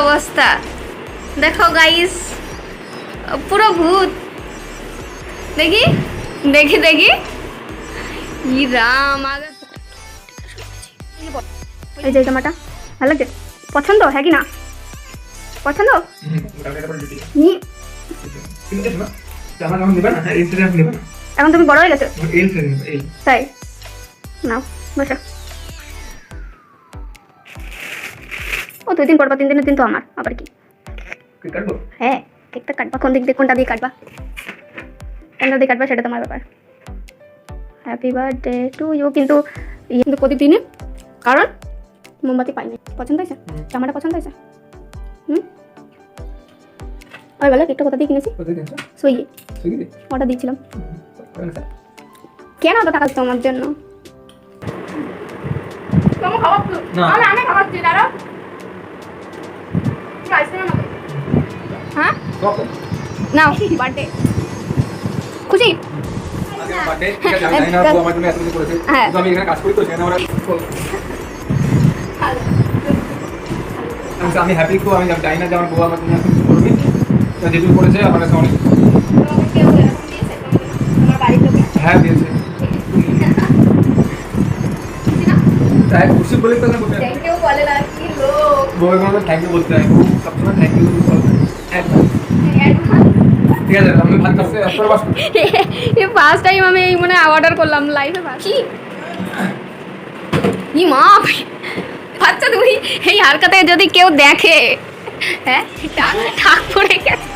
অবস্থা দেখো গাইস, পুরো ভূত। দেখি দেখি দেখি, ই রাম। আগে এই যে জামাটা ভালো লাগছে, পছন্দ হ্যাঁ কি না? পছন্দ এখন তুমি বড় হয়ে গেছো তাই নাও বসো। ও 2 দিন পর বা 3 দিনের দিন তো আমার, আবার কি? হ্যাঁ কেকটা কাটবা, কোন দিক দিয়ে, কোনটা দিয়ে কাটবা, কোনটা দিয়ে কাটবা সেটা তোমার ব্যাপার। Happy birthday to you. কিন্তু কিন্তু প্রদীপ দিনে, কারণ মোমবাতি পাইনি। পছন্দ হয়েছে জামাটা? পছন্দ হয়েছে? আর বলো কেকটা কোথা দিয়ে কিনেছি? সুইগি অর্ডার দিয়েছিলাম। কেন অত টাকা দিতো আমার জন্য? আমি খাওয়াচ্ছি, দাঁড়াও। হ্যাঁ নাও, বার্থডে খুশি? আমি হ্যাপি তো, আমি জানি না যে আমার বউ আমার জন্য কিছু করবে, যেটুকু করেছে আমার কাছে অনেক। হ্যাঁ দিয়েছে, তাই খুশি বলে তো বলতে থ্যাংক ইউ বলে না কি লোক। বউয়ের কোনো থ্যাংক ইউ বলতে হয়, সবসময় থ্যাংক ইউ বলতে হয়। ঠিক আছে, আমি ভাত খাচ্ছি, এই ফার্স্ট টাইম আমি এই মানে অর্ডার করলাম লাইভে। কি ই মা, আচ্ছা তুমি এই হারকাতে যদি কেউ দেখে, হ্যাঁ ঠাক পড়ে গেছে।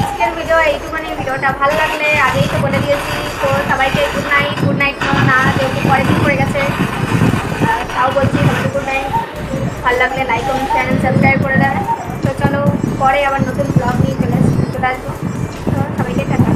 আজকের ভিডিও এইটুখানি। ভিডিওটা ভালো লাগলে আগেই তো বলে দিয়েছি, তো সবাইকে গুড নাইট। গুড নাইট না, যেহেতু পরের দিন পড়ে গেছে, তাও বলছি সবাইকে গুড নাইট। ভালো লাগলে লাইক কমেন্ট চ্যানেল সাবস্ক্রাইব করে দেবেন। তো চলো পরে আবার নতুন ব্লগ নিয়ে চলে আসবো। তো সবাইকে টাটা।